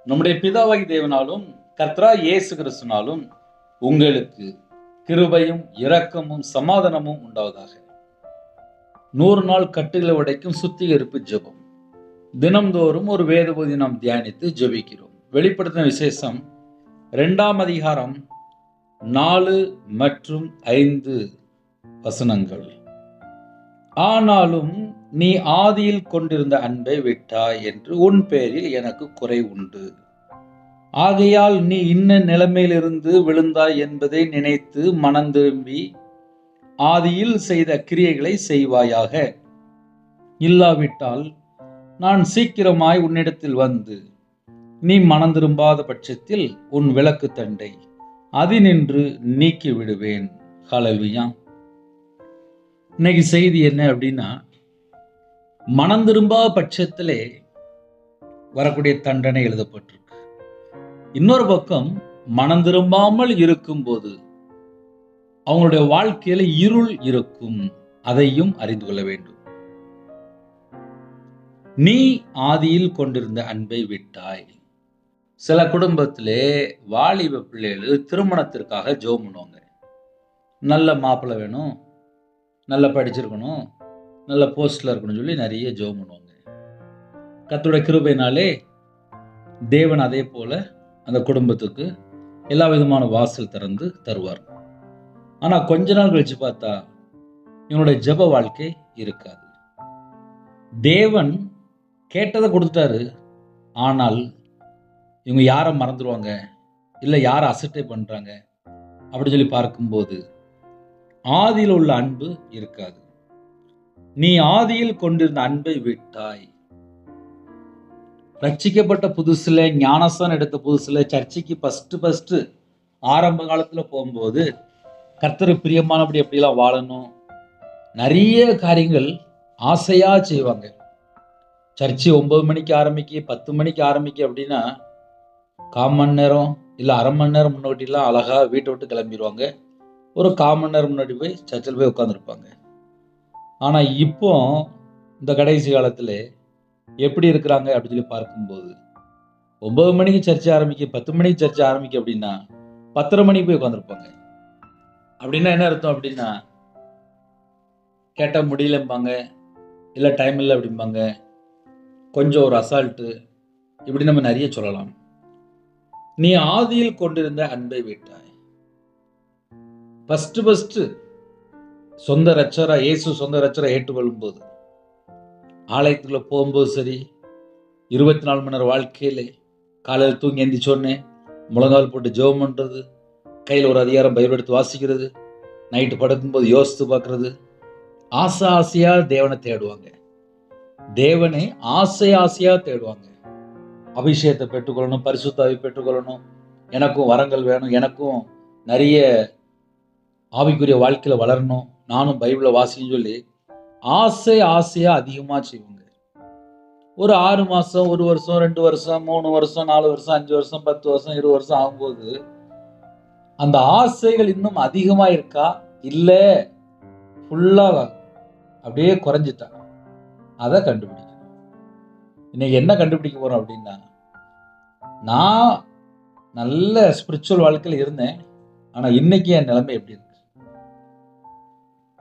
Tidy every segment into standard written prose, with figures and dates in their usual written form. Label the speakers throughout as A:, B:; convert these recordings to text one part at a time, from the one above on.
A: நம்முடைய பிதாவாகி தேவனாலும் கர்த்தராகிய இயேசு கிறிஸ்துவினாலும் உங்களுக்கு கிருபையும் இரக்கமும் சமாதானமும் உண்டாவதாக. 100 நாள் கட்டுகளை உடைக்கும் சுத்திகரிப்பு ஜெபம். தினம்தோறும் ஒரு வேத பகுதி நாம் தியானித்து ஜெபிக்கிறோம். வெளிப்படுத்தின விசேஷம் 2ஆம் அதிகாரம் 4 மற்றும் 5 வசனங்கள். ஆனாலும் நீ ஆதியில் கொண்டிருந்த அன்பை விட்டாய் என்று உன் பேரில் எனக்கு குறை உண்டு. ஆகையால் நீ இன்ன நிலைமையிலிருந்து விழுந்தாய் என்பதை நினைத்து மனம் திரும்பி ஆதியில் செய்த கிரியைகளை செய்வாயாக. இல்லாவிட்டால் நான் சீக்கிரமாய் உன்னிடத்தில் வந்து நீ மனம் திரும்பாத பட்சத்தில் உன் விளக்கு தண்டை அதினின்று நீக்கி விடுவேன். ஹல்லேலூயா. இன்னைக்கு செய்தி என்ன அப்படின்னா, மனம் திரும்பாத பட்சத்திலே வரக்கூடிய தண்டனை எழுதப்பட்டிருக்கு. இன்னொரு பக்கம் மனம் திரும்பாமல் இருக்கும்போது அவங்களுடைய வாழ்க்கையில இருள் இருக்கும். அதையும் அறிந்து கொள்ள வேண்டும். நீ ஆதியில் கொண்டிருந்த அன்பை விட்டாய். சில குடும்பத்திலே வாலிப பிள்ளைகள் திருமணத்திற்காக ஜெபம் பண்ணுவாங்க. நல்ல மாப்பிள்ளை வேணும், நல்லா படிச்சிருக்கணும், நல்ல போஸ்ட்ல இருக்கணும்னு சொல்லி நிறைய ஜெபம் பண்ணுவாங்க. கர்த்தருடைய கிருபையினாலே தேவன் அதே போல அந்த குடும்பத்துக்கு எல்லா விதமான வாசல் திறந்து தருவார். ஆனா கொஞ்ச நாள் கழிச்சு பார்த்தா இவனுடைய ஜெப வாழ்க்கை இருக்காது. தேவன் கேட்டதை கொடுத்துட்டாரு. ஆனால் இவங்க யாரை மறந்துடுவாங்க, இல்லை யாரை அசட்டை பண்றாங்க அப்படி சொல்லி பார்க்கும்போது ஆதியில் உள்ள அன்பு இருக்காது. நீ ஆதியில் கொண்டிருந்த அன்பை விட்டாய். ரட்சிக்கப்பட்ட புதுசுல, ஞானஸ்தானம் எடுத்த புதுசுல சர்ச்சைக்கு ஃபர்ஸ்ட் ஆரம்ப காலத்துல போகும்போது கர்த்தர் பிரியமானபடி எப்படிலாம் வாழணும், நிறைய காரியங்கள் ஆசையா செய்வாங்க. சர்ச்சை 9 மணிக்கு ஆரம்பிக்க 10 மணிக்கு ஆரம்பிக்க அப்படின்னா 1/4 மணி நேரம் இல்லை அரை மணி நேரம் முன்னாடிலாம் அழகா வீட்டை விட்டு கிளம்பிடுவாங்க. ஒரு 1/4 மணி நேரம் முன்னாடி போய் சர்ச்சில் போய் உட்காந்துருப்பாங்க. ஆனா இப்போ இந்த கடைசி காலத்துல எப்படி இருக்கிறாங்க அப்படின்னு சொல்லி பார்க்கும்போது 9 மணிக்கு சர்ச்சை ஆரம்பிக்க 10 மணிக்கு சர்ச்சை ஆரம்பிக்க அப்படின்னா 10:30 மணிக்கு போய் உட்காந்துருப்பாங்க. அப்படின்னா என்ன அர்த்தம் அப்படின்னா, கேட்டால் முடியலம்பாங்க, இல்லை டைம் இல்லை அப்படிம்பாங்க, கொஞ்சம் ஒரு அசால்ட்டு, இப்படி நம்ம நிறைய சொல்லலாம். நீ ஆதியில் கொண்டிருந்த அன்பை விட்டாய். ஃபர்ஸ்ட் சொந்த ரட்சரா இயேசு சொந்த ரட்சரை ஏற்றுக்கொள்ளும் போது, ஆலயத்துக்குள்ள போகும்போது சரி, 24 மணி நேரம் வாழ்க்கையிலே காலையில் தூங்கி எந்திரிச்சோடனே முழங்கால் போட்டு ஜெபம் பண்ணுறது, கையில் ஒரு அதிகாரம் பைபிள் எடுத்து வாசிக்கிறது, நைட்டு படுக்கும்போது யோசித்து பார்க்கறது, ஆசையாக தேவனை தேடுவாங்க. தேவனை ஆசையாக தேடுவாங்க. அபிஷேகத்தை பெற்றுக்கொள்ளணும், பரிசுத்தாவை பெற்றுக்கொள்ளணும், எனக்கும் வரங்கள் வேணும், எனக்கும் நிறைய ஆவிக்குரிய வாழ்க்கையில் வளரணும், நானும் பைபிளை வாசின்னு சொல்லி ஆசையாக அதிகமாக செய்வாங்க. ஒரு 6 மாதம், 1 வருஷம், 2 வருஷம், 3 வருஷம், 4 வருஷம், 5 வருஷம், 10 வருஷம், 20 வருஷம் ஆகும்போது அந்த ஆசைகள் இன்னும் அதிகமாக இருக்கா, இல்லை ஃபுல்லாக அப்படியே குறைஞ்சிட்டா, அதை கண்டுபிடிக்கணும். இன்னைக்கு என்ன கண்டுபிடிக்க போறோம் அப்படின்னா, நான் நல்ல ஸ்பிரிச்சுவல் வாழ்க்கையில் இருந்தேன், ஆனால் இன்னைக்கு என் நிலைமை எப்படி இருக்கு?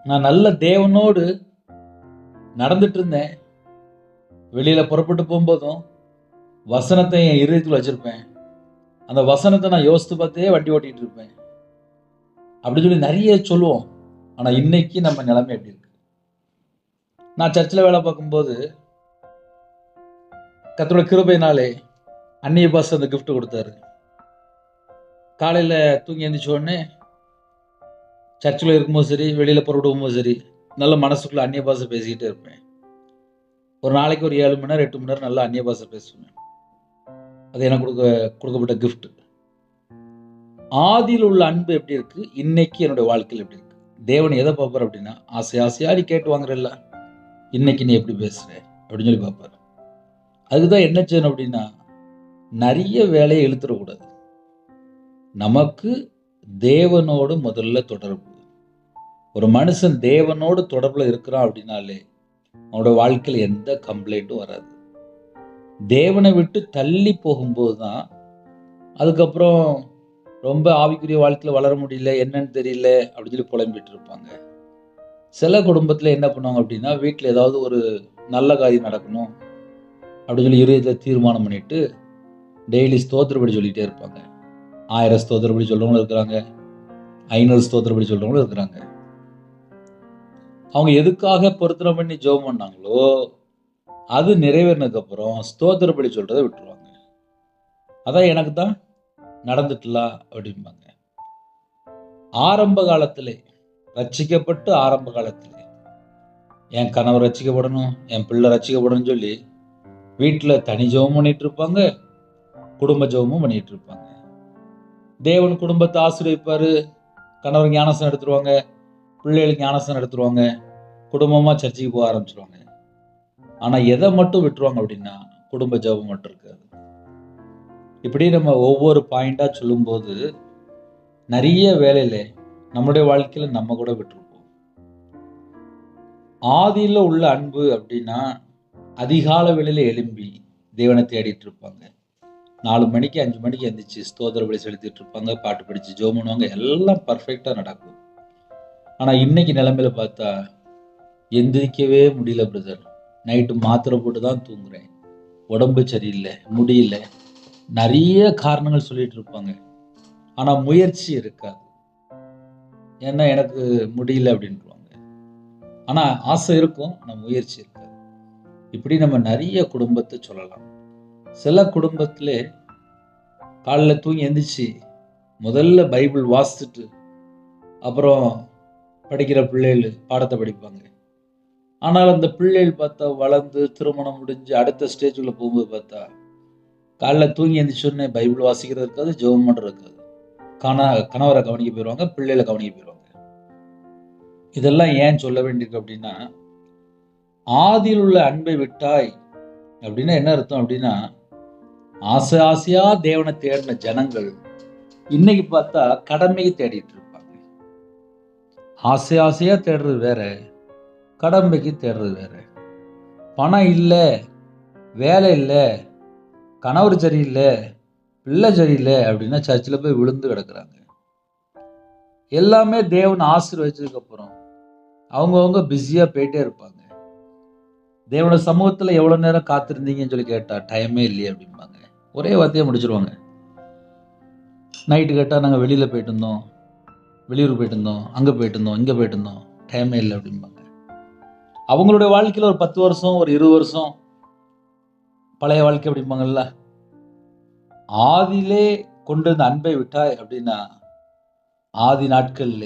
A: நான் நல்ல தேவனோடு நடந்துட்டு இருந்தேன். வெளியில புறப்பட்டு போகும்போதும் வசனத்தை என் இருதயத்தில் வச்சிருப்பேன். அந்த வசனத்தை நான் யோசித்து பார்த்தே வண்டி ஓட்டிட்டு இருப்பேன் அப்படின்னு சொல்லி நிறைய சொல்லுவோம். ஆனா இன்னைக்கு நம்ம நிலைமை எப்படி இருக்கு? நான் சர்ச்சில் வேலை பார்க்கும்போது கர்த்தருடைய கிருபையினாலே அந்நிய பாஷை அந்த கிஃப்ட் கொடுத்தாரு. காலையில தூங்கி எழுந்திரிச்ச உடனே சர்ச்சில் இருக்கும்போது சரி, வெளியில புறப்பட்டு போகும்போது சரி, நல்ல மனசுக்குள்ள அந்நிய பாஷை பேசிக்கிட்டே இருப்பேன். ஒரு நாளைக்கு ஒரு 7 மணி நேரம் 8 மணி நேரம் நல்லா அந்நிய பாஷை பேசுவேன். அது எனக்கு கொடுக்கப்பட்ட கிஃப்ட். ஆதியில் உள்ள அன்பு எப்படி இருக்கு, இன்னைக்கு என்னுடைய வாழ்க்கையில் எப்படி இருக்கு? தேவன் எதை பார்ப்பார் அப்படின்னா, ஆசையா நீ கேட்டு வாங்குறல்ல, இன்னைக்கு நீ எப்படி பேசுற அப்படின்னு சொல்லி பார்ப்பார். அதுக்குதான் என்ன செய்யணும் அப்படின்னா, நிறைய வேலையை இழுத்துடக்கூடாது. நமக்கு தேவனோடு முதல்ல தொடர்பு. ஒரு மனுஷன் தேவனோடு தொடர்புல இருக்கிறான் அப்படின்னாலே அவனோட வாழ்க்கையில் எந்த கம்ப்ளைண்ட்டும் வராது. தேவனை விட்டு தள்ளி போகும்போது தான் அதுக்கப்புறம் ரொம்ப ஆவிக்குரிய வாழ்க்கையில் வளர முடியல, என்னன்னு தெரியல அப்படின்னு சொல்லி புலம்பிட்டு இருப்பாங்க. சில குடும்பத்தில் என்ன பண்ணுவாங்க அப்படின்னா, வீட்டில் ஏதாவது ஒரு நல்ல காரியம் நடக்கணும் அப்படின்னு சொல்லி இருதயத்தில் தீர்மானம் பண்ணிட்டு டெய்லி ஸ்தோத்திரப்படி சொல்லிகிட்டே இருப்பாங்க. 1000 ஸ்தோத்திரப்படி சொல்கிறவங்களும் இருக்கிறாங்க, 500 ஸ்தோத்திரப்படி சொல்கிறவங்களும் இருக்கிறாங்க. அவங்க எதுக்காக பொருத்தனை பண்ணி ஜெபம் பண்ணாங்களோ அது நிறைவேறினதுக்கப்புறம் ஸ்தோத்திரப்படி சொல்கிறத விட்டுருவாங்க. அதான் எனக்கு தான் நடந்துட்டலாம் அப்படிம்பாங்க. ஆரம்ப காலத்திலே ரட்சிக்கப்பட்டு ஆரம்ப காலத்திலே என் கணவர் ரட்சிக்கப்படணும், என் பிள்ளை ரட்சிக்கப்படணும்னு சொல்லி வீட்டில் தனி ஜெபம் பண்ணிட்டு இருப்பாங்க, குடும்ப ஜெபமும் பண்ணிட்டு இருப்பாங்க. தேவன் குடும்பத்தை ஆசீர்வதிப்பாரு, கணவர் ஞானஸ்தானம் எடுத்துருவாங்க, பிள்ளைகளுக்கு ஞானஸ்தானம் எடுத்துருவாங்க, குடும்பமாக சர்ச்சைக்கு போக ஆரம்பிச்சிருவாங்க. ஆனால் எதை மட்டும் விட்டுருவாங்க அப்படின்னா குடும்ப ஜெபம் மட்டும் இருக்காது. இப்படி நம்ம ஒவ்வொரு பாயிண்டாக சொல்லும்போது நிறைய வேலையில நம்முடைய வாழ்க்கையில் நம்ம கூட விட்டுருப்போம். ஆதியில் உள்ள அன்பு அப்படின்னா அதிகால வேளையில எழும்பி தேவனை தேடிட்டு இருப்பாங்க. 4 மணிக்கு 5 மணிக்கு எந்திரிச்சு ஸ்தோத்திர பலி செலுத்திட்டு இருப்பாங்க, பாட்டு படிச்சு ஜெபம் பண்ணுவாங்க, எல்லாம் பர்ஃபெக்டாக நடக்கும். ஆனால் இன்னைக்கு நிலைமையில பார்த்தா எந்திரிக்கவே முடியல பிரதர், நைட்டு மாத்திரை போட்டு தான் தூங்குறேன், உடம்பு சரியில்லை, முடியல, நிறைய காரணங்கள் சொல்லிட்டு இருப்பாங்க. ஆனால் முயற்சி இருக்காது. ஏன்னா எனக்கு முடியல அப்படின்ட்டுருவாங்க. ஆனால் ஆசை இருக்கும், ஆனால் முயற்சி இருக்காது. இப்படி நம்ம நிறைய குடும்பத்தை சொல்லலாம். சில குடும்பத்திலே காலைல தூங்கி எந்திரிச்சு முதல்ல பைபிள் வாசிச்சுட்டு அப்புறம் படிக்கிற பிள்ளைகள் பாடத்தை படிப்பாங்க. ஆனால் அந்த பிள்ளைகள் பார்த்தா வளர்ந்து திருமணம் முடிஞ்சு அடுத்த ஸ்டேஜுக்குள்ள போகும்போது பார்த்தா காலைல தூங்கி எந்திரிச்சோடனே பைபிள் வாசிக்கிறது இருக்காது, ஜெபம் பண்ணுறது இருக்காது. கணவரை கவனிக்க போயிடுவாங்க, பிள்ளைகளை கவனிக்க போயிடுவாங்க. இதெல்லாம் ஏன் சொல்ல வேண்டியிருக்கு அப்படின்னா, ஆதியில் உள்ள அன்பை விட்டாய் அப்படின்னா என்ன அர்த்தம் அப்படின்னா, ஆசை ஆசையா தேவனை தேடின ஜனங்கள் இன்னைக்கு பார்த்தா கடமைக்கு தேடிட்டு இருப்பாங்க. ஆசை ஆசையா தேடுறது வேற, கடமைக்கு தேடுறது வேற. பணம் இல்லை, வேலை இல்லை, கணவர் சரியில்லை, பிள்ளை சரியில்லை அப்படின்னா சர்ச்சில் போய் விழுந்து கிடக்குறாங்க. எல்லாமே தேவன் ஆசீர்வதிச்சதுக்கு அப்புறம் அவங்கவுங்க பிஸியா போயிட்டே இருப்பாங்க. தேவனோட சமூகத்துல எவ்வளவு நேரம் காத்திருந்தீங்கன்னு சொல்லி கேட்டா டைமே இல்லையே அப்படிம்பாங்க. ஒரே வார்த்தையை முடிச்சிருவாங்க. நைட்டு கேட்டா நாங்கள் வெளியில போயிட்டு இருந்தோம், வெளியூர் போயிட்டு இருந்தோம், அங்க போயிட்டு இருந்தோம், இங்க போயிட்டு இருந்தோம், டைமே இல்லை அப்படிம்பாங்க. அவங்களுடைய வாழ்க்கையில ஒரு 10 வருஷம் ஒரு 20 வருஷம் பழைய வாழ்க்கை அப்படிம்பாங்கல்ல. ஆதியிலே கொண்டு வந்த அன்பை விட்டாய் அப்படின்னா, ஆதி நாட்கள்ல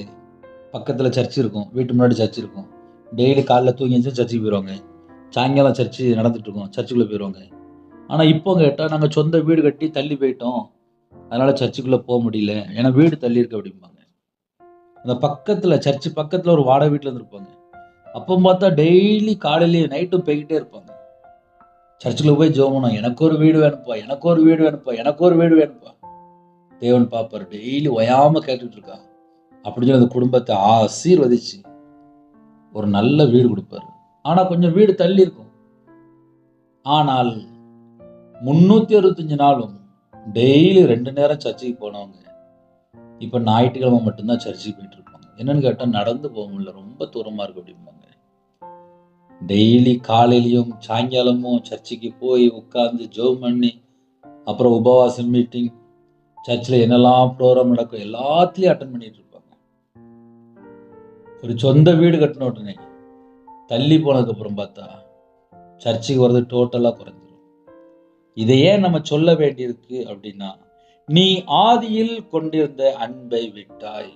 A: பக்கத்துல சர்ச் இருக்கும், வீட்டு முன்னாடி சர்ச் இருக்கும், டெய்லி காலைல தூங்கி எழுந்து சர்ச்சுக்கு போயிடுவாங்க, சாயங்காலம் சர்ச்சு நடந்துட்டு இருக்கோம், சர்ச்சுக்குள்ளே போயிடுவாங்க. ஆனால் இப்போ கேட்டால் நாங்கள் சொந்த வீடு கட்டி தள்ளி போயிட்டோம், அதனால சர்ச்சுக்குள்ளே போக முடியல, ஏன்னா வீடு தள்ளி இருக்கு அப்படிம்பாங்க. அந்த பக்கத்தில் சர்ச்சு பக்கத்தில் ஒரு வாடகை வீட்டில் இருந்திருப்பாங்க. அப்போ பார்த்தா டெய்லி காலையிலேயே நைட்டும் போய்கிட்டே இருப்பாங்க. சர்ச்சுக்குள்ள போய் ஜெபம், எனக்கு ஒரு வீடு வேணுப்பா, எனக்கு ஒரு வீடு வேணுப்பா, எனக்கு ஒரு வீடு வேணுப்பா. தேவன் பாப்பார், டெய்லி ஓயாம கேட்டுட்டு இருக்கா அப்படின்னு சொல்லி அந்த குடும்பத்தை ஆசீர்வதிச்சு ஒரு நல்ல வீடு கொடுப்பாரு. ஆனா கொஞ்சம் வீடு தள்ளி இருக்கும். ஆனால் 365 நாளும் டெய்லி 2 நேரம் சர்ச்சுக்கு போனவங்க இப்ப ஞாயிற்றுக்கிழமை மட்டும்தான் சர்ச்சுக்கு போயிட்டு இருப்பாங்க. என்னன்னு கேட்டா நடந்து போக முடியல, ரொம்ப தூரமா இருக்கு அப்படிம்பாங்க. டெய்லி காலையிலையும் சாயங்காலமும் சர்ச்சுக்கு போய் உட்கார்ந்து ஜெபம் பண்ணி அப்புறம் உபவாசம் மீட்டிங், சர்ச்சில் என்னெல்லாம் ப்ரோக்ராம் நடக்கும் எல்லாத்துலயும் அட்டன் பண்ணிட்டு இருப்பாங்க. ஒரு சொந்த வீடு கட்டின உடனே தள்ளி போனதுக்கு அப்புறம் பார்த்தா சர்ச்சுக்கு வர்றது டோட்டலா குறைஞ்சிடும். இதையே நம்ம சொல்ல வேண்டியிருக்கு அப்படின்னா, நீ ஆதியில் கொண்டிருந்த அன்பை விட்டாய்.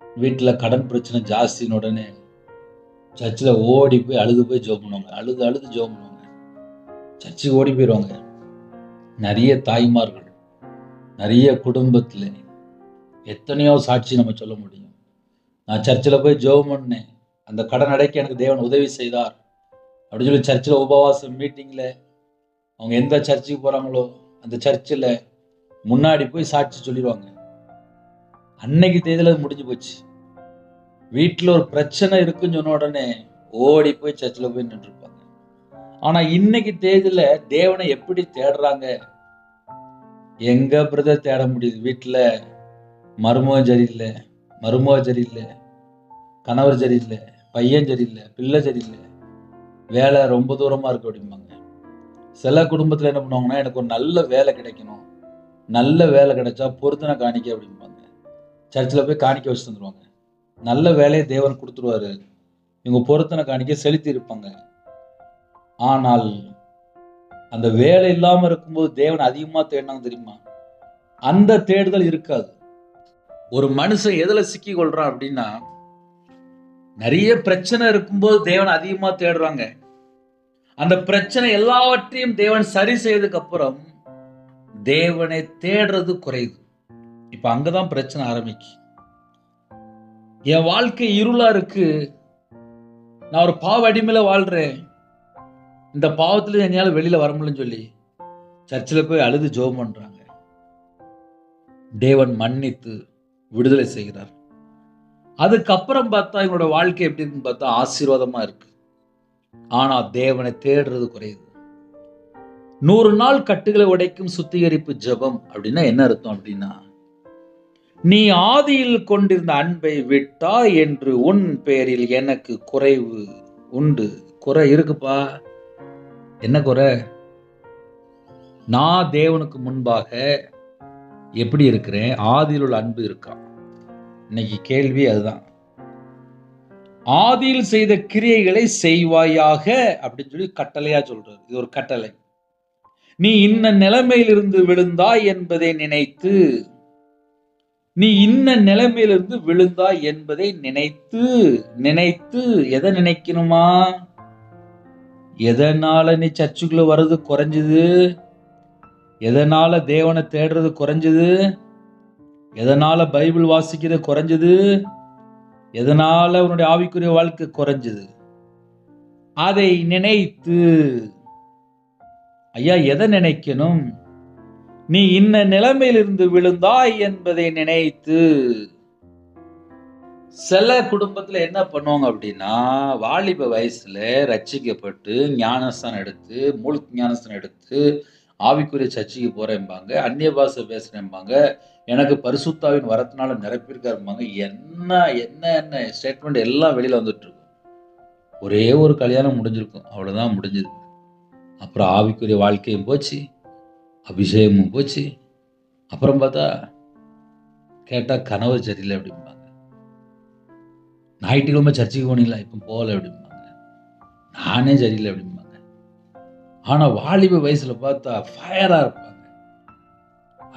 A: வீட்டுல கடன் பிரச்சனை ஜாஸ்தின உடனே சர்ச்சில் ஓடி போய் அழுது போய் ஜெபம் பண்ணுவாங்க, அழுது அழுது ஜெபம் பண்ணுவாங்க, சர்ச்சுக்கு ஓடி போயிடுவாங்க. நிறைய தாய்மார்கள், நிறைய குடும்பத்துல எத்தனையோ சாட்சி நம்ம சொல்ல முடியும். நான் சர்ச்சில் போய் ஜெபம் பண்ணேன், அந்த கடன் அடைக்க எனக்கு தேவன் உதவி செய்தார் அப்படின்னு சொல்லி சர்ச்சில் உபவாசம் மீட்டிங்ல அவங்க எந்த சர்ச்சுக்கு போறாங்களோ அந்த சர்ச்சில் முன்னாடி போய் சாட்சி சொல்லிடுவாங்க. அன்னைக்கு தேதியில முடிஞ்சு போச்சு. வீட்டில் ஒரு பிரச்சனை இருக்குன்னு சொன்ன உடனே ஓடி போய் சர்ச்சில் போய் நின்றுருப்பாங்க. ஆனா இன்னைக்கு தேதியில தேவனை எப்படி தேடுறாங்க? எங்க பிரதர் தேட முடியுது? வீட்டுல மருமகன் சரியில்லை, மருமக சரியில்லை, கணவர் சரியில்லை, பையன் சரியில்லை, பிள்ளை சரியில்லை, வேலை ரொம்ப தூரமா இருக்கு அப்படிம்பாங்க. சில குடும்பத்துல என்ன பண்ணுவாங்கன்னா, எனக்கு ஒரு நல்ல வேலை கிடைக்கணும், நல்ல வேலை கிடைச்சா பொருத்தனை காணிக்க அப்படிம்பாங்க. சர்ச்சில் போய் காணிக்க வச்சு தந்துருவாங்க. நல்ல வேலையை தேவன் கொடுத்துருவாரு, இவங்க பொருத்தனை காணிக்க செலுத்தி இருப்பாங்க. ஆனால் அந்த வேலை இல்லாம இருக்கும்போது தேவன் அதிகமா தேடினாங்க தெரியுமா? அந்த தேடுதல் இருக்காது. ஒரு மனுஷன் எதுல சிக்கி கொள்றான் அப்படின்னா, நிறைய பிரச்சனை இருக்கும்போது தேவன் அதிகமா தேடுறாங்க. அந்த பிரச்சனை எல்லாவற்றையும் தேவன் சரி செய்ததுக்கு அப்புறம் தேவனை தேடுறது குறையுது. இப்ப அங்கதான் பிரச்சனை ஆரம்பிக்கு. என் வாழ்க்கை இருளா இருக்கு, நான் ஒரு பாவ அடிமையில வாழ்றேன், இந்த பாவத்துல என்னால வெளியில வர முடியலன்னு சொல்லி சர்ச்சில் போய் அழுது ஜெபம் பண்றாங்க. தேவன் மன்னித்து விடுதலை செய்கிறார். அதுக்கப்புறம் பார்த்தா இவங்களோட வாழ்க்கை எப்படி இருக்குன்னு பார்த்தா ஆசீர்வாதமா இருக்கு. ஆனா தேவனை தேடுறது குறையுது. 100 நாள் கட்டுகளை உடைக்கும் சுத்திகரிப்பு ஜெபம் அப்படின்னா என்ன அர்த்தம் அப்படின்னா, நீ ஆதியில் கொண்டிருந்த அன்பை விட்டாய் என்று உன் பேரில் எனக்கு குறைவு உண்டு. குறை இருக்குப்பா. என்ன குறை? நான் தேவனுக்கு முன்பாக எப்படி இருக்கிறேன்? ஆதியில் உள்ள அன்பு இருக்கா? இன்னைக்கு கேள்வி அதுதான். ஆதியில் செய்த கிரியைகளை செய்வாயாக அப்படின்னு சொல்லி கட்டளையா சொல்றாரு. இது ஒரு கட்டளை. நீ இன்ன நிலைமையிலிருந்து விழுந்தாய் என்பதை நினைத்து, நீ இன்ன நிலைமையிலிருந்து விழுந்தாய் என்பதை நினைத்து நினைத்து எதை நினைக்கணுமா? எதனால நீ சர்ச்சுக்குள்ள வர்றது குறைஞ்சது? எதனால தேவனை தேடுறது குறைஞ்சது? எதனால பைபிள் வாசிக்கிறது குறைஞ்சது? எதனால உன்னுடைய ஆவிக்குரிய வாழ்க்கை குறைஞ்சது? அதை நினைத்து, ஐயா எதை நினைக்கணும்? நீ இன்ன நிலைமையிலிருந்து விழுந்தாய் என்பதை நினைத்து. சில குடும்பத்துல என்ன பண்ணுவாங்க அப்படின்னா, வாலிப வயசுல ரட்சிக்கப்பட்டு ஞானஸ்தானம் எடுத்து, முழு ஞானஸ்தானம் எடுத்து, ஆவிக்குரிய சர்ச்சைக்கு போறேன்பாங்க, அந்நிய பாஷை பேசுறேன்பாங்க, எனக்கு பரிசுத்தாவின் வரத்தினால நிரப்பியிருக்காருப்பாங்க. என்ன என்ன என்ன ஸ்டேட்மெண்ட் எல்லாம் வெளியில வந்துட்டு இருக்கும். ஒரே ஒரு கல்யாணம் முடிஞ்சிருக்கும், அவ்வளவுதான் முடிஞ்சது. அப்புறம் ஆவிக்குரிய வாழ்க்கையும் போச்சு, அபிஷேகமும் போச்சு. அப்புறம் பார்த்தா கேட்டா கணவர் சரியில்லை அப்படிம்பாங்க. ஞாயிற்றுக்கிழமை சர்ச்சைக்கு போனீங்களா? இப்போ போகல அப்படிம்பாங்க. நானே சரியில்லை அப்படிம்பாங்க. ஆனா வாலிப வயசுல பார்த்தா ஃபயரா இருப்பாங்க.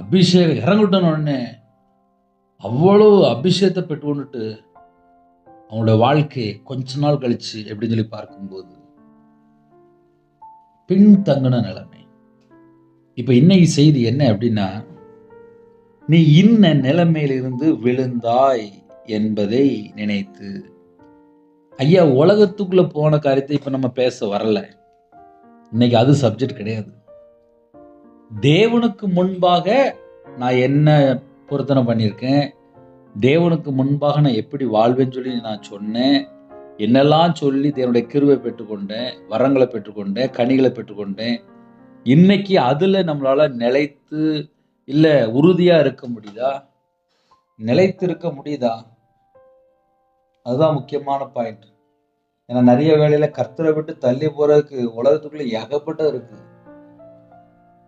A: அபிஷேகம் இறங்கிட்டோன்னு உடனே அவ்வளவு அபிஷேகத்தை பெற்று கொண்டுட்டு அவங்களோட வாழ்க்கை கொஞ்ச நாள் கழிச்சு எப்படின்னு சொல்லி பார்க்கும்போது பின்தங்கின நிலைமை. இப்ப இன்னைக்கு செய்தி என்ன அப்படின்னா, நீ இன்ன நிலைமையிலிருந்து விழுந்தாய் என்பதை நினைத்து. ஐயா உலகத்துக்குள்ள போன காரியத்தை இப்ப நம்ம பேச வரல. இன்னைக்கு அது சப்ஜெக்ட் கிடையாது. தேவனுக்கு முன்பாக நான் என்ன பொருத்தனை பண்ணியிருக்கேன், தேவனுக்கு முன்பாக நான் எப்படி வாழ்வேன்னு சொல்லி நான் சொன்னேன், என்னெல்லாம் சொல்லி தேவனுடைய கிருபை பெற்றுக்கொண்டேன், வரங்களை பெற்றுக்கொண்டேன், கனிகளை பெற்றுக்கொண்டேன். இன்னைக்கு அதுல நம்மளால நிலைத்து இல்ல உறுதியா இருக்க முடியுதா? நிலைத்து இருக்க முடியுதா? அதுதான் முக்கியமான பாயிண்ட். ஏன்னா நிறைய வேலையில கர்த்தரை விட்டு தள்ளி போறதுக்கு உலகத்துக்குள்ள ஏகப்பட்டது இருக்கு.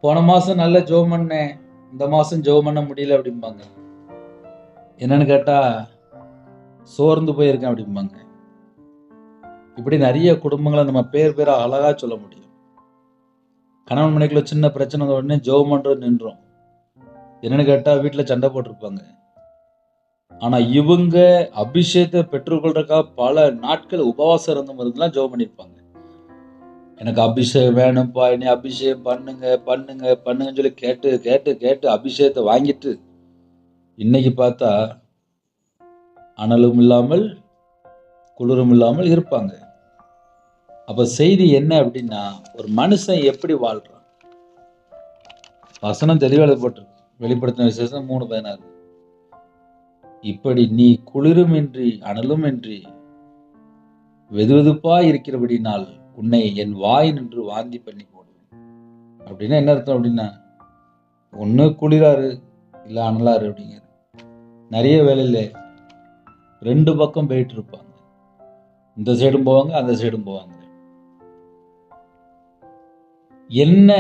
A: போன மாசம் நல்ல ஜெபம் பண்ணேன், இந்த மாசம் ஜெபம் பண்ண முடியல அப்படிம்பாங்க. என்னன்னு கேட்டா சோர்ந்து போயிருக்கேன் அப்படிம்பாங்க. இப்படி நிறைய குடும்பங்களை நம்ம பேரா அழகா சொல்ல முடியும். கணவன் மனைக்குள்ள சின்ன பிரச்சனை வந்த உடனே ஜெபம் பண்றது நின்றோம். என்னன்னு கேட்டா வீட்டுல சண்டை போட்டிருப்பாங்க. ஆனா இவங்க அபிஷேகத்தை பெற்றுக்கொள்றதுக்காக பல நாட்கள் உபவாசம் இருந்தவங்கலாம் ஜெபம் பண்ணியிருப்பாங்க. எனக்கு அபிஷேகம் வேணும்ப்பா, என்னை அபிஷேகம் பண்ணுங்க பண்ணுங்க பண்ணுங்கன்னு சொல்லி கேட்டு கேட்டு கேட்டு அபிஷேகத்தை வாங்கிட்டு இன்னைக்கு பார்த்தா அனலும் இல்லாமல் குளிரும் இல்லாமல் இருப்பாங்க. அப்ப செய்தி என்ன அப்படின்னா, ஒரு மனுஷன் எப்படி வாழ்றான்? வசனம் தெளிவாக போட்டிருக்கு. வெளிப்படுத்தின விசேஷம் 3:16. இப்படி நீ குளிருமின்றி அனலுமின்றி வெதுவெதுப்பா இருக்கிறபடினால் உன்னை என் வாய் நின்று வாந்தி பண்ணி போடுவேன். அப்படின்னா என்ன அர்த்தம் அப்படின்னா, ஒன்று குளிராரு இல்லை அனலாரு அப்படிங்கிற நிறைய வேலையில் 2 பக்கம் போயிட்டு இருப்பாங்க. இந்த சைடும் போவாங்க, அந்த சைடும் போவாங்க. என்ன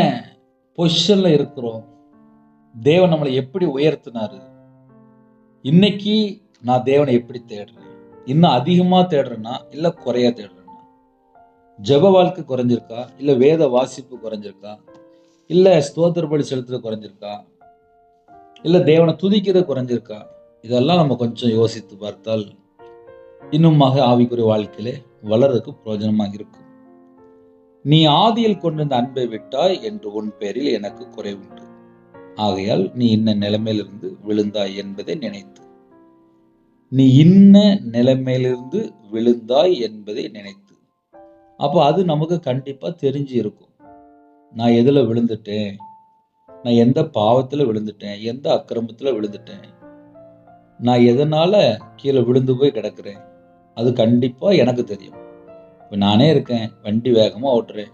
A: பொசிஷன்ல இருக்கிறோம், தேவன் நம்மளை எப்படி உயர்த்தினாரு, இன்னைக்கு நான் தேவனை எப்படி தேடுறேன், இன்னும் அதிகமா தேடுறேன்னா இல்ல குறையா தேடுறேன்னா, ஜெப வாழ்க்கை குறைஞ்சிருக்கா இல்ல வேத வாசிப்பு குறைஞ்சிருக்கா, இல்ல ஸ்தோத்திர பலி செலுத்துறது குறைஞ்சிருக்கா, இல்ல தேவனை துதிக்கிறது குறைஞ்சிருக்கா, இதெல்லாம் நம்ம கொஞ்சம் யோசித்து பார்த்தால் இன்னுமாக ஆவிக்குரிய வாழ்க்கையிலே வளர்றதுக்கு பிரயோஜனமாக இருக்கும். நீ ஆதியில் கொண்டிருந்த அன்பை விட்டாய் என்று உன் பேரில் எனக்கு குறைவுண்டு, ஆகையால் நீ இன்ன நிலைமையிலிருந்து விழுந்தாய் என்பதை நினைத்து. நீ இன்ன நிலைமையிலிருந்து விழுந்தாய் என்பதை நினைத்து. அப்போ அது நமக்கு கண்டிப்பா தெரிஞ்சு இருக்கும். நான் எதுல விழுந்துட்டேன், நான் எந்த பாவத்துல விழுந்துட்டேன், எந்த அக்கிரமத்துல விழுந்துட்டேன், நான் எதனால கீழே விழுந்து போய் கிடக்கிறேன், அது கண்டிப்பா எனக்கு தெரியும். இப்போ நானே இருக்கேன், வண்டி வேகமாக ஓட்டுறேன்,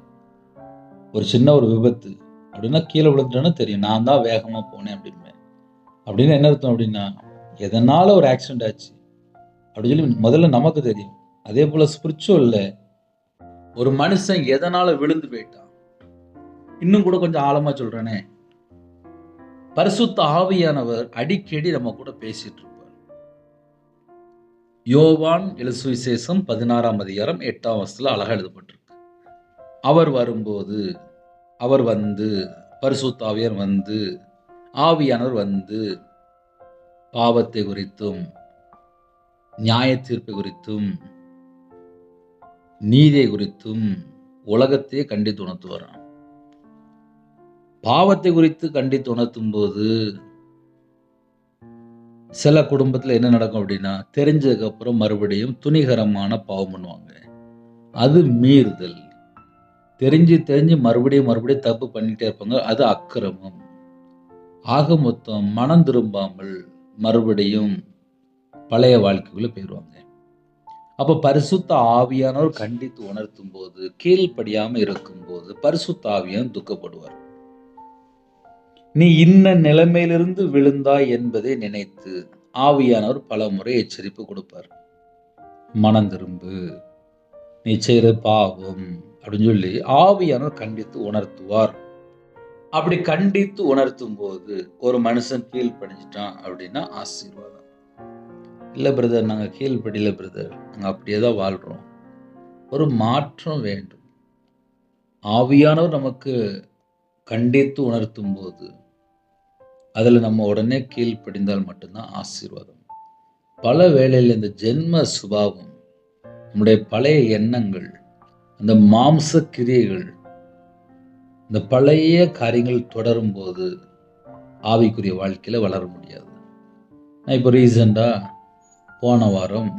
A: ஒரு சின்ன ஒரு விபத்து அப்படின்னா கீழே விழுந்துட்டேன்னு தெரியும், நான் தான் வேகமாக போனேன் அப்படின்னு. அப்படின்னு என்ன அர்த்தம் அப்படின்னா, எதனால ஒரு ஆக்சிடென்ட் ஆச்சு அப்படின்னு சொல்லி முதல்ல நமக்கு தெரியும். அதே போல ஸ்பிரிச்சுவல்ல ஒரு மனுஷன் எதனால விழுந்து போயிட்டான், இன்னும் கூட கொஞ்சம் ஆழமா சொல்றேனே, பரிசுத்த ஆவியானவர் அடிக்கடி நம்ம கூட பேசிட்டு இருப்பார். யோவான் எழுசுவிசேஷம் 16ஆம் அதிகாரம் 8ஆம் வசனத்துல அழகா எழுதப்பட்டிருக்கு. அவர் வரும்போது, அவர் வந்து, பரிசுத்த ஆவியார் வந்து, ஆவியானவர் வந்து பாவத்தை குறித்தும் நியாய தீர்ப்பை குறித்தும் நீதியை குறித்தும் உலகத்தையே கண்டித்து உணர்த்துவாராம். பாவத்தை குறித்து கண்டித்து உணர்த்தும் போது சில குடும்பத்தில் என்ன நடக்கும் அப்படின்னா, தெரிஞ்சதுக்கு அப்புறம் மறுபடியும் துணிகரமான பாவம் பண்ணுவாங்க. அது மீறுதல். தெரிஞ்சு மறுபடியும் தப்பு பண்ணிட்டே இருப்பாங்க. அது அக்கிரமம். ஆக மொத்தம் மனம் திரும்பாமல் மறுபடியும் பழைய வாழ்க்கைக்குள்ள போயிடுவாங்க. அப்ப பரிசுத்த ஆவியானவர் கண்டித்து உணர்த்தும் போது, கீழ்ப்படியாம இருக்கும் போது பரிசுத்த ஆவியான் துக்கப்படுவார். நீ இன்ன நிலைமையிலிருந்து விழுந்தாய் என்பதை நினைத்து ஆவியானவர் பல முறை எச்சரிப்பு கொடுப்பார். மனம் திரும்பு, நீ செய்கிற பாவம் அப்படின்னு சொல்லி ஆவியானவர் கண்டித்து உணர்த்துவார். அப்படி கண்டித்து உணர்த்தும் போது ஒரு மனுஷன் கீழ்ப்படிஞ்சிட்டான் அப்படின்னா ஆசீர்வாதம். இல்லை பிரதர், நாங்கள் கீழ்ப்படியில பிரதர், நாங்கள் அப்படியே தான் வாழ்றோம், ஒரு மாற்றம் வேண்டும். ஆவியானவர் நமக்கு கண்டித்து உணர்த்தும் போது அதில் நம்ம உடனே கீழ்ப்படிந்தால் மட்டும்தான் ஆசீர்வாதம். பல வேளையில் இந்த ஜென்ம சுபாவம், நம்முடைய பழைய எண்ணங்கள், அந்த மாம்ச கிரியைகள், இந்த பழைய காரியங்கள் தொடரும் போது ஆவிக்குரிய வாழ்க்கையில் வளர முடியாது. நான் இப்போ ரீசெண்டாக போன வாரம்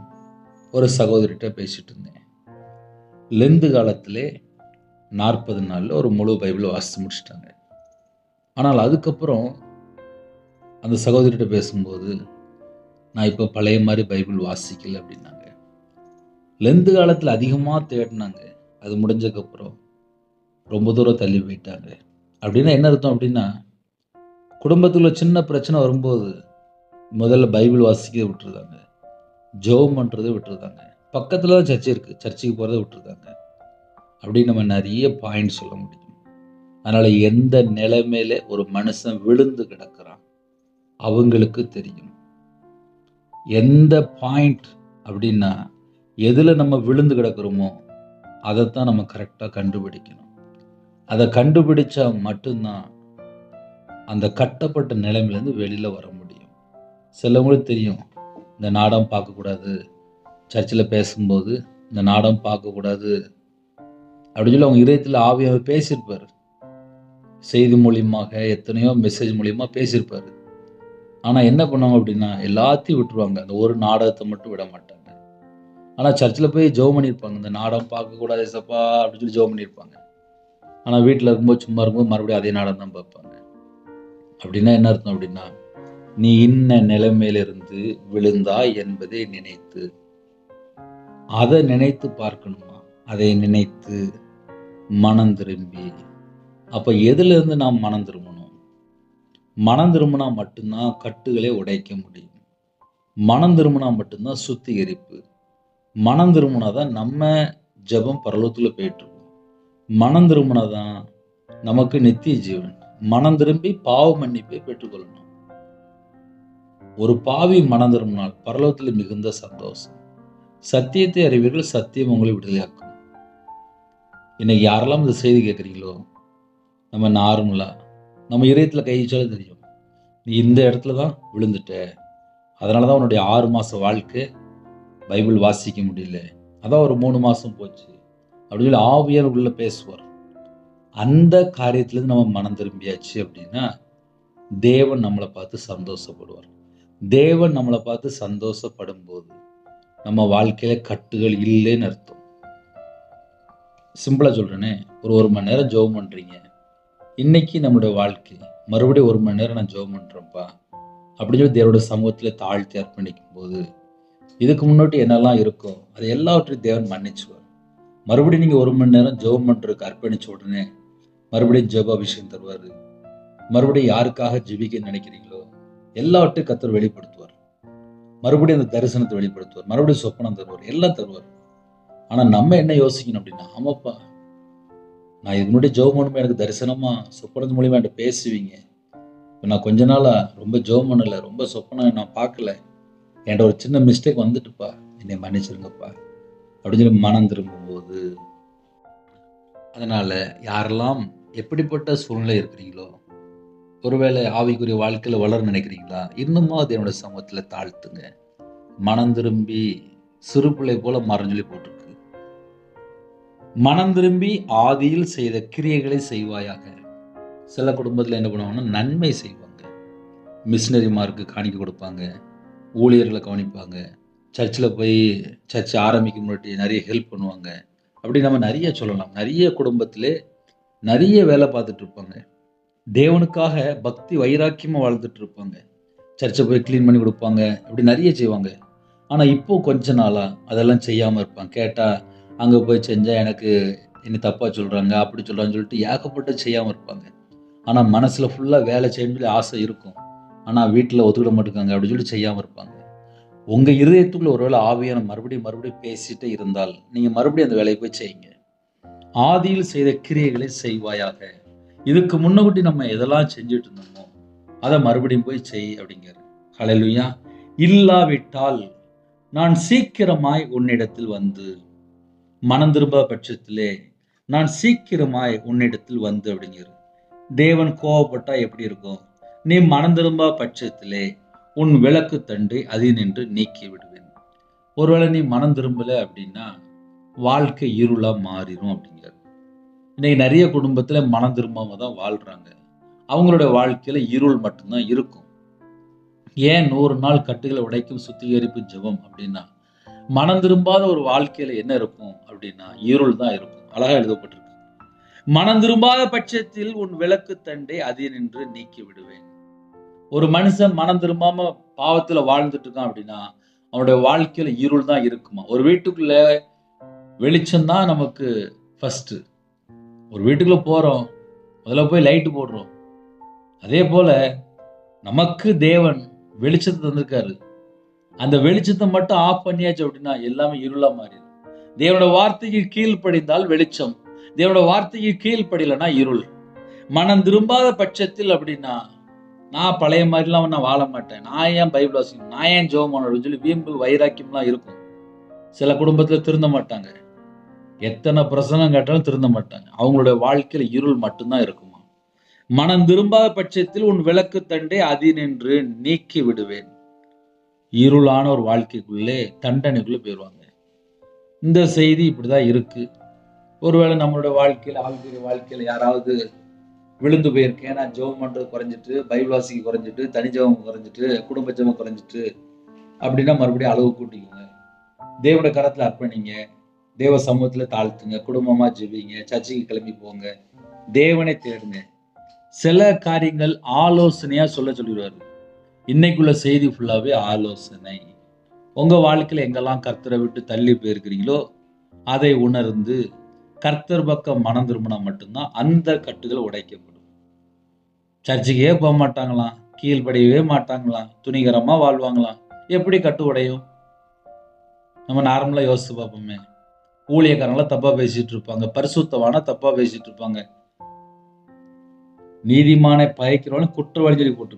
A: ஒரு சகோதரிகிட்ட பேசிட்டு இருந்தேன். லெந்து காலத்திலே 40 நாளில் ஒரு முழு பைபிளை வாசித்து முடிச்சிட்டாங்க. ஆனால் அதுக்கப்புறம் அந்த சகோதரிகிட்ட பேசும்போது, நான் இப்போ பழைய மாதிரி பைபிள் வாசிக்கல அப்படின்னாங்க. லெந்து காலத்தில் அதிகமாக தேடினாங்க, அது முடிஞ்சதுக்கப்புறம் ரொம்ப தூரம் தள்ளி போயிட்டாங்க. அப்படின்னா என்ன அர்த்தம் அப்படின்னா, குடும்பத்தில் சின்ன பிரச்சனை வரும்போது முதல்ல பைபிள் வாசிக்க விட்டுருந்தாங்க, ஜெபம் பண்ணுறதை விட்டுருந்தாங்க, பக்கத்தில் தான் சர்ச்சை இருக்குது, சர்ச்சுக்கு போகிறத விட்டுருந்தாங்க. அப்படின்னு நம்ம நிறைய பாயிண்ட் சொல்ல முடியும். அதனால் எந்த நிலைமையில ஒரு மனுஷன் விழுந்து கிடக்கிறான் அவங்களுக்கு தெரியும். எந்த பாயிண்ட் அப்படின்னா, எதில் நம்ம விழுந்து கிடக்கிறோமோ அதைத்தான் நம்ம கரெக்டாக கண்டுபிடிக்கணும். அதை கண்டுபிடிச்சா மட்டும்தான் அந்த கட்டப்பட்ட நிலைமையிலேருந்து வெளியில் வர முடியும். சிலவங்களுக்கு தெரியும், இந்த நாடகம் பார்க்கக்கூடாது, சர்ச்சில் பேசும்போது இந்த நாடகம் பார்க்கக்கூடாது அப்படின்னு சொல்லி அவங்க இதயத்தில் ஆவியாக பேசியிருப்பார். செய்தி மூலியமாக எத்தனையோ மெசேஜ் மூலியமாக பேசியிருப்பார். ஆனால் என்ன பண்ணுவாங்க அப்படின்னா, எல்லாத்தையும் விட்டுருவாங்க, அந்த ஒரு நாடகத்தை மட்டும் விட மாட்டாங்க. ஆனால் சர்ச்சில் போய் ஜெபம் பண்ணியிருப்பாங்க, இந்த நாடகம் பார்க்கக்கூடாது சப்பா அப்படின்னு சொல்லி ஜெபம் பண்ணியிருப்பாங்க. ஆனால் வீட்டில் இருக்கும்போது சும்மா இருக்கும்போது மறுபடியும் அதே நாடகம் தான் பார்ப்பாங்க. அப்படின்னா என்ன அர்த்தம் அப்படின்னா, நீ இன்ன நிலைமையிலிருந்து விழுந்தாய் என்பதை நினைத்து, அதை நினைத்து பார்க்கணுமா, அதை நினைத்து மனம் திரும்பி. அப்போ எதிலிருந்து நாம் மனம் திரும்பணும்? மனம் திரும்பினா மட்டும்தான் கட்டுகளை உடைக்க முடியும். மனம் திரும்பினா மட்டும்தான் சுத்திகரிப்பு. மனம் திரும்பினா தான் நம்ம ஜெபம் பரலோகத்தில் போயிட்டு இருக்கும். மனம் திரும்பினா தான் நமக்கு நித்திய ஜீவன். மனம் திரும்பி பாவ மன்னிப்பை பெற்றுக்கொள்ளணும். ஒரு பாவி மனம் திரும்பினால் பரலோகத்தில் மிகுந்த சந்தோஷம். சத்தியத்தை அறிவீர்கள், சத்தியம் உங்களை விடுதலையாக்கும். இன்னைக்கு யாரெல்லாம் இந்த செய்தி கேட்குறீங்களோ, நம்ம நார்மலா நம்ம இதயத்தில் கை வச்சாலும் தெரியும், நீ இந்த இடத்துல தான் விழுந்துட்ட, அதனால தான் உன்னுடைய 6 மாத வாழ்க்கை பைபிள் வாசிக்க முடியல, அதான் ஒரு 3 மாதம் போச்சு அப்படின்னு சொல்லி ஆவியார் உள்ள பேசுவார். அந்த காரியத்திலேருந்து நம்ம மனம் திரும்பியாச்சு அப்படின்னா தேவன் நம்மளை பார்த்து சந்தோஷப்படுவார். தேவன் நம்மளை பார்த்து சந்தோஷப்படும் போது நம்ம வாழ்க்கையில கட்டுகள் இல்லைன்னு அர்த்தம். சிம்பிளா சொல்றேனே, ஒரு மணி நேரம் ஜெபம் பண்றீங்க, இன்னைக்கு நம்மளுடைய வாழ்க்கை மறுபடியும் 1 மணி நேரம் நான் ஜெபம் பண்றேன்ப்பா அப்படின்னு சொல்லி தேவனுடைய சமூகத்தில் தாழ்த்தி அர்ப்பணிக்கும் போது இதுக்கு முன்னாடி என்னெல்லாம் இருக்கோ அது எல்லாவற்றையும் தேவன் மன்னிச்சுவார். மறுபடியும் நீங்க 1 மணி நேரம் ஜெபம் பண்றதுக்கு அர்ப்பணிச்ச உடனே மறுபடியும் ஜெப அபிஷேகம் தருவாரு. மறுபடியும் யாருக்காக ஜெபிக்க நினைக்கிறீங்களோ எல்லாவற்றையும் கர்த்தர் வெளிப்படுத்துவார். மறுபடியும் அந்த தரிசனத்தை வெளிப்படுத்துவார். மறுபடியும் சொப்பனம் தருவார், எல்லாம் தருவார். ஆனா நம்ம என்ன யோசிக்கணும் அப்படின்னா, ஆமாப்பா நான் இதுக்கு முன்னாடி ஜெபம் பண்ணும்போது எனக்கு தரிசனமா சொப்பனத்து மூலியமா என்கிட்ட பேசுவீங்க, இப்போ நான் கொஞ்ச நாளா ரொம்ப ஜெபம் பண்ணல, ரொம்ப சொப்பனம் நான் பார்க்கல, என்கிட்ட ஒரு சின்ன மிஸ்டேக் வந்துட்டுப்பா, என்னை மன்னிச்சிருங்கப்பா அப்படின்னு சொல்லி மனம் திரும்பும்போது, அதனால யாரெல்லாம் எப்படிப்பட்ட சூழ்நிலை இருக்கிறீங்களோ, ஒருவேளை ஆவிக்குரிய வாழ்க்கையில வளர நினைக்கிறீங்களா, இன்னுமா தேவனுடைய சமூகத்துல தாழ்த்துங்க. மனம் திரும்பி சிறு பிள்ளை போல மரம் சொல்லி போட்டிருக்கு. மனம் திரும்பி ஆதியில் செய்த கிரியைகளை செய்வாயாக. சில குடும்பத்தில் என்ன பண்ணுவாங்கன்னா நன்மை செய்வாங்க. மிஷினரிமாருக்கு காணிக்க கொடுப்பாங்க, ஊழியர்களை கவனிப்பாங்க, சர்ச்சில் போய் சர்ச் ஆரம்பிக்க முன்னாடி நிறைய ஹெல்ப் பண்ணுவாங்க. அப்படி நம்ம நிறைய சொல்லலாம். நிறைய குடும்பத்திலே நிறைய வேலை பார்த்துட்டு இருப்பாங்க. தேவனுக்காக பக்தி வைராக்கியமாக வாழ்ந்துட்டு இருப்பாங்க. சர்ச்சை போய் க்ளீன் பண்ணி கொடுப்பாங்க, அப்படி நிறைய செய்வாங்க. ஆனால் இப்போ கொஞ்ச நாளாக அதெல்லாம் செய்யாமல் இருப்பாங்க. கேட்டால் அங்கே போய் செஞ்சால் எனக்கு என்ன தப்பாக சொல்கிறாங்க, அப்படி சொல்கிறான்னு சொல்லிட்டு ஏகப்பட்ட செய்யாமல் இருப்பாங்க. ஆனால் மனசில் ஃபுல்லாக வேலை செய்யணும்னு சொல்லி ஆசை இருக்கும். ஆனால் வீட்டில் ஒத்துக்கிட மாட்டேங்காங்க அப்படின்னு சொல்லி செய்யாமல் இருப்பாங்க. உங்கள் இருதயத்துக்குள்ள ஒருவேளை ஆவியான மறுபடியும் பேசிட்டே இருந்தால் நீங்கள் மறுபடியும் அந்த வேலையை போய் செய்யுங்க. ஆதியில் செய்த கிரியைகளை செய்வாயாக. இதுக்கு முன்னகுட்டி நம்ம எதெல்லாம் செஞ்சுட்டு இருந்தோமோ அதை மறுபடியும் போய் செய் அப்படிங்கிற. ஹல்லேலூயா. இல்லாவிட்டால் நான் சீக்கிரமாய் உன்னிடத்தில் வந்து, மனம் திரும்ப பட்சத்திலே நான் சீக்கிரமாய் உன்னிடத்தில் வந்து அப்படிங்கிறது. தேவன் கோவப்பட்டா எப்படி இருக்கும்? நீ மனம் திரும்ப பட்சத்திலே உன் விளக்கு தண்டை அதினின்று நீக்கி விடுவேன். ஒருவேளை நீ மனம் திரும்பல அப்படின்னா வாழ்க்கை இருளா மாறிடும் அப்படிங்கிறார். இன்னைக்கு நிறைய குடும்பத்துல மனம் திரும்பாம தான் வாழ்றாங்க. அவங்களுடைய வாழ்க்கையில இருள் மட்டும்தான் இருக்கும். ஏன் 100 நாள் கட்டுகளை உடைக்கும் சுத்திகரிப்பு ஜெபம் அப்படின்னா, மனம் திரும்பாத ஒரு வாழ்க்கையில என்ன இருக்கும் அப்படின்னா இருள் தான் இருக்கும். அழகா எழுதப்பட்டிருக்கு. மனம் திரும்பாத பட்சத்தில் உன் விளக்கு தண்டை அதினின்று நீக்கி விடுவேன். ஒரு மனுஷன் மனம் திரும்பாம பாவத்துல வாழ்ந்துட்டு இருக்கான் அப்படின்னா அவனுடைய வாழ்க்கையில இருள் தான் இருக்குமா. ஒரு வீட்டுக்குள்ள வெளிச்சம் தான் நமக்கு ஃபர்ஸ்ட். ஒரு வீட்டுக்குள்ள போறோம், முதல்ல போய் லைட்டு போடுறோம். அதே போல நமக்கு தேவன் வெளிச்சத்தை தந்திருக்காரு. அந்த வெளிச்சத்தை மட்டும் ஆஃப் பண்ணியாச்சு அப்படின்னா எல்லாமே இருளா மாறிடும். தேவனோட வார்த்தைக்கு கீழ்ப்படிந்தால் வெளிச்சம், தேவனோட வார்த்தைக்கு கீழ்ப்படியலன்னா இருள். மனம் திரும்பாத பட்சத்தில் அப்படின்னா நான் பழைய மாதிரிலாம் நான் வாழ மாட்டேன், நான் ஏன் பைபிள் வாசிக்கணும், நான் ஏன் ஜெபம் பண்ணணும் சொல்லி வீம்பு வைராக்கியம்லாம் இருக்கும். சில குடும்பத்துல திருந்த மாட்டாங்க, எத்தனை பிரசங்கம் கேட்டாலும் திருந்த மாட்டாங்க. அவங்களுடைய வாழ்க்கையில இருள் மட்டும்தான் இருக்குமா. மனம் திரும்பாத பட்சத்தில் உன் விளக்கு தண்டை அதினின்று நீக்கி விடுவேன். இருளான ஒரு வாழ்க்கைக்குள்ளே தண்டனைக்குள்ளே போயிடுவாங்க. இந்த செய்தி இப்படிதான் இருக்கு. ஒருவேளை நம்மளுடைய வாழ்க்கையில ஆவிக்குரிய வாழ்க்கையில யாராவது விழுந்து போயிருக்கேன், ஏன்னா ஜெபம் பண்றது குறைஞ்சிட்டு, பைபிள் வாசிக்க குறைஞ்சிட்டு, தனி ஜெபம் குறைஞ்சிட்டு, குடும்ப ஜெபம் குறைஞ்சிட்டு அப்படின்னா மறுபடியும் அளவு கூட்டிக்கோங்க. தேவனுடைய கரத்துல அர்ப்பணிங்க, தேவ சமூகத்துல தாழ்த்துங்க, குடும்பமா ஜெபிங்க, சர்ச்சைக்கு கிளம்பி போங்க, தேவனை தேடுங்க. சில காரியங்கள் ஆலோசனையா சொல்லிடுவாரு. இன்னைக்குள்ள செய்தி ஃபுல்லாவே ஆலோசனை. உங்க வாழ்க்கையில எங்கெல்லாம் கர்த்தரை விட்டு தள்ளி போயிருக்கிறீங்களோ அதை உணர்ந்து கர்த்தர் பக்கம் மனம் திரும்பினா மட்டும்தான் அந்த கட்டுகள் உடைக்கப்படும். சர்ச்சுக்கே போக மாட்டாங்களாம், கீழ்ப்படியவே மாட்டாங்களாம், துணிகரமா வாழ்வாங்களாம், எப்படி கட்டு உடையும்? நம்ம நார்மலா யோசிச்சு பார்ப்போமே. ஊழியக்காரங்களாம் தப்பா பேசிட்டு இருப்பாங்க, பரிசுத்தவானா தப்பா பேசிட்டு இருப்பாங்க, நீதிமானை பயக்கிறவன் குற்றவாளி சொல்லி போட்டு.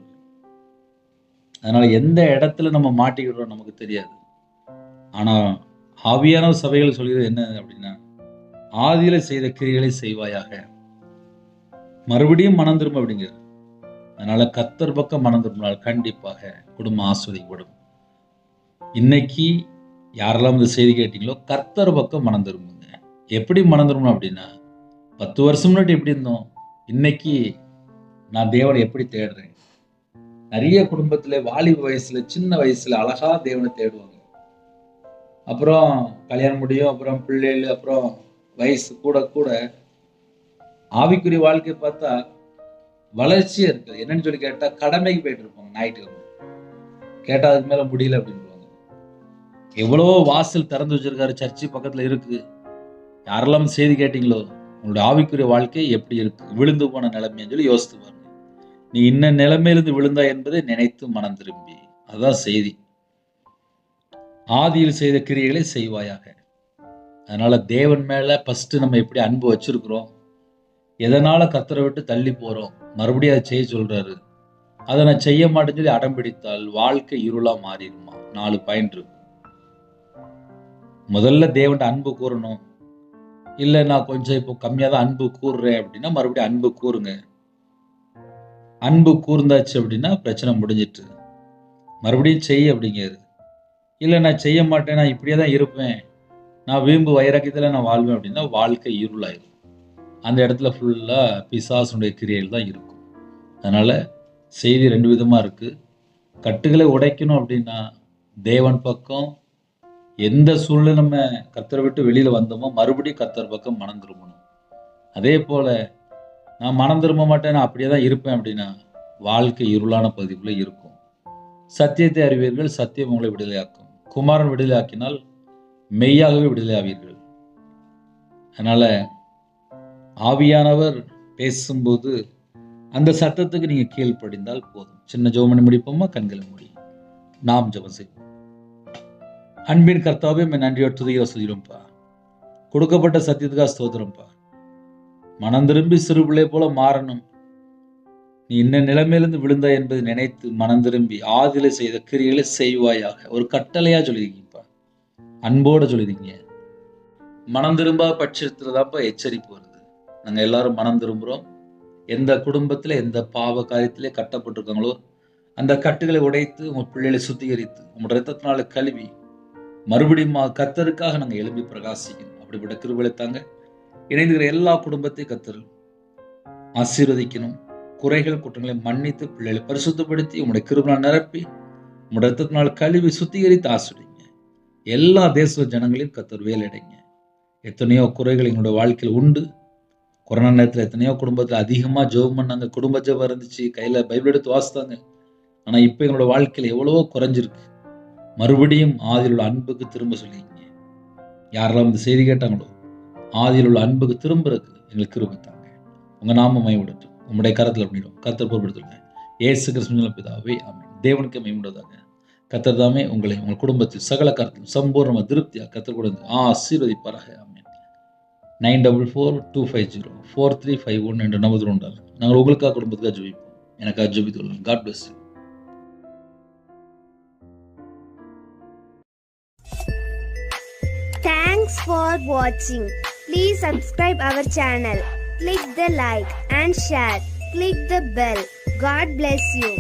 A: அதனால எந்த இடத்துல நம்ம மாட்டிக்கிறோம் நமக்கு தெரியாது. ஆனா ஆவியான சபைகள் சொல்கிறது என்ன அப்படின்னா, ஆதியில செய்த கிரியைகளை செய்வாயாக, மறுபடியும் மனம் திரும்ப அப்படிங்கிறது. அதனால கர்த்தர் பக்கம் மனம் திரும்பினால் கண்டிப்பாக குடும்பம் ஆஸ்வதிக்கப்படும். இன்னைக்கு யாரெல்லாம் இந்த செய்தி கேட்டீங்களோ கர்த்தர் பக்கம் மனம் திரும்புங்க. எப்படி மனம் திரும்பணும் அப்படின்னா, 10 வருஷம் முன்னாடி எப்படி இருந்தோம், இன்னைக்கு நான் தேவனை எப்படி தேடுறேன். நிறைய குடும்பத்துல வாலிப வயசுல சின்ன வயசுல அழகா தேவனை தேடுவாங்க. அப்புறம் கல்யாணம் முடியும், அப்புறம் பிள்ளைகள், அப்புறம் வயசு கூட கூட ஆவிக்குரிய வாழ்க்கையை பார்த்தா வளர்ச்சியே இருக்கு. என்னன்னு சொல்லி கேட்டா கடமைக்கு போயிட்டு இருப்பாங்க. ஞாயிற்றுக்கிழமை கேட்டா அதுக்கு மேல முடியல அப்படின்வாங்க. எவ்வளவோ வாசல் திறந்து வச்சிருக்காரு, சர்ச்சு பக்கத்துல இருக்கு. யாரெல்லாம் செய்தி கேட்டீங்களோ உங்களுடைய ஆவிக்குரிய வாழ்க்கை எப்படி இருக்கு, விழுந்து போன நிலைமைன்னு சொல்லி யோசித்து பாருங்க. நீ இன்ன நிலைமையிலிருந்து விழுந்தா என்பதை நினைத்து மனம் திரும்பி. அதுதான் செய்தி. ஆதியில் செய்த கிரியைகளை செய்வாயாக. அதனால தேவன் மேல ஃபர்ஸ்ட் நம்ம எப்படி அன்பு வச்சிருக்கிறோம், எதனால கர்த்தரை விட்டு தள்ளி போறோம், மறுபடியும் அதை செய்ய சொல்றாரு, அதை நான் செய்ய மாட்டேன்னு சொல்லி அடம் பிடித்தால் வாழ்க்கை இருளா மாறிடுமா. 4 பாயிண்ட் இருக்கு. முதல்ல தேவன் அன்பு கூறணும். இல்லை நான் கொஞ்சம் இப்போ கம்மியாக தான் அன்பு கூறுறேன் அப்படின்னா மறுபடியும் அன்பு கூறுங்க. அன்பு கூர்ந்தாச்சு அப்படின்னா பிரச்சனை முடிஞ்சிட்டு மறுபடியும் செய்ய அப்படிங்கிறது. இல்லை நான் செய்ய மாட்டேன், நான் இப்படியே தான் இருப்பேன், நான் வீம்பு வைராக்கியத்தில் நான் வாழ்வேன் அப்படின்னா வாழ்க்கை இருளாயிரும். அந்த இடத்துல ஃபுல்லாக பிசாசுடைய கிரியைகள் தான் இருக்கும். அதனால் செய்தி 2 விதமாக இருக்குது. கட்டுகளை உடைக்கணும் அப்படின்னா தேவன் பக்கம் எந்த சூழ்நிலை நம்ம கர்த்தரை விட்டு வெளியில் வந்தோமோ மறுபடியும் கர்த்தர் பக்கம் மனம் திரும்பணும். அதே போல் நான் மனம் திரும்ப மாட்டேன், நான் அப்படியே தான் இருப்பேன் அப்படின்னா வாழ்க்கை இருளான பகுதிக்குள்ளே இருக்கும். சத்தியத்தை அறிவீர்கள், சத்தியம் உங்களை விடுதலையாக்கும். குமாரன் விடுதலையாக்கினால் மெய்யாகவே விடுதலை ஆவீர்கள். அதனால் ஆவியானவர் பேசும்போது அந்த சத்தத்துக்கு நீங்கள் கீழ்ப்படிந்தால் போதும். சின்ன ஜெபம் பண்ணி முடிப்போமா? கண்களை மூடி நாம் ஜெபம் செய்வோம். அன்பின் கர்த்தாவே, நன்றியோடு துதிக்க சொல்லிடும்ப்பா. கொடுக்கப்பட்ட சத்தியத்துக்காக ஸ்தோத்திரம்ப்பா. மனம் திரும்பி சிறு பிள்ளை போல மாறணும். நீ இன்ன நிலைமையிலிருந்து விழுந்தா என்பதை நினைத்து மனம் திரும்பி ஆதியில செய்த கிரியைகளை செய்வாயாக. ஒரு கட்டளையா சொல்லியிருக்கீங்கப்பா, அன்போட சொல்லியிருக்கீங்க. மனம் திரும்பா பட்சத்துலதான்ப்பா எச்சரிப்பு வருது. நாங்க எல்லாரும் மனம் திரும்புறோம். எந்த குடும்பத்துல எந்த பாவ காரியத்திலே கட்டப்பட்டிருக்காங்களோ அந்த கட்டுகளை உடைத்து உங்க பிள்ளைகளை சுத்திகரித்து உங்க ரத்தத்தினால கழுவி மறுபடியும் கர்த்தருக்காக நாங்கள் எழும்பி பிரகாசிக்கணும். அப்படிப்பட்ட கிருபைகளை தாங்க. இணைந்துகிற எல்லா குடும்பத்தையும் கர்த்தர் ஆசீர்வதிக்கணும். குறைகள் குற்றங்களை மன்னித்து பிள்ளைகளை பரிசுத்தப்படுத்தி உங்களுடைய கிருபையால் நிரப்பி உங்களுடைய ரத்தத்தினால் கழுவி சுத்திகரித்து ஆசிரியங்க. எல்லா தேச ஜனங்களையும் கர்த்தர் வேலையடைங்க. எத்தனையோ குறைகள் எங்களுடைய வாழ்க்கையில் உண்டு. கொரோனா நேரத்தில் எத்தனையோ குடும்பத்தில் அதிகமாக ஜெபம் பண்ணாங்க, குடும்ப ஜெபம் இருந்துச்சு, கையில் பைபிள் எடுத்து வாசித்தாங்க. ஆனால் இப்போ எங்களோட வாழ்க்கையில் எவ்வளவோ குறைஞ்சிருக்கு. மறுபடியும் ஆதியில் உள்ள அன்புக்கு திரும்ப சொல்லிங்க. யாரெல்லாம் இந்த செய்தி கேட்டாங்களோ ஆதியில் உள்ள அன்புக்கு திரும்புறதுக்கு எங்களுக்கு கிருபை தாங்க. உங்கள் நாம மைவிடட்டும். உங்களுடைய கரத்தில் பண்ணிடும். கர்த்தர் பொறுப்படுத்துங்க. இயேசு கிறிஸ்துவின் பிதாவே ஆமென். தேவனுக்கு மைவிடுவதாக. கர்த்தர் தாமே உங்களை உங்கள் குடும்பத்தில் சகல கருத்திலும் சம்பூர்ணமாக திருப்தியாக கர்த்தர் கூட ஆசீர்வதிப்பாராக. ஆமென். 9442504351 என்ற நம்பர் உண்டாங்க. நாங்கள் உங்களுக்காக குடும்பத்துக்காக ஜெபிப்போம். எனக்காக ஜெபித்துள்ளோம். God bless you.
B: Thanks for watching. Please subscribe our channel. Click the like and share. Click the bell. God bless you.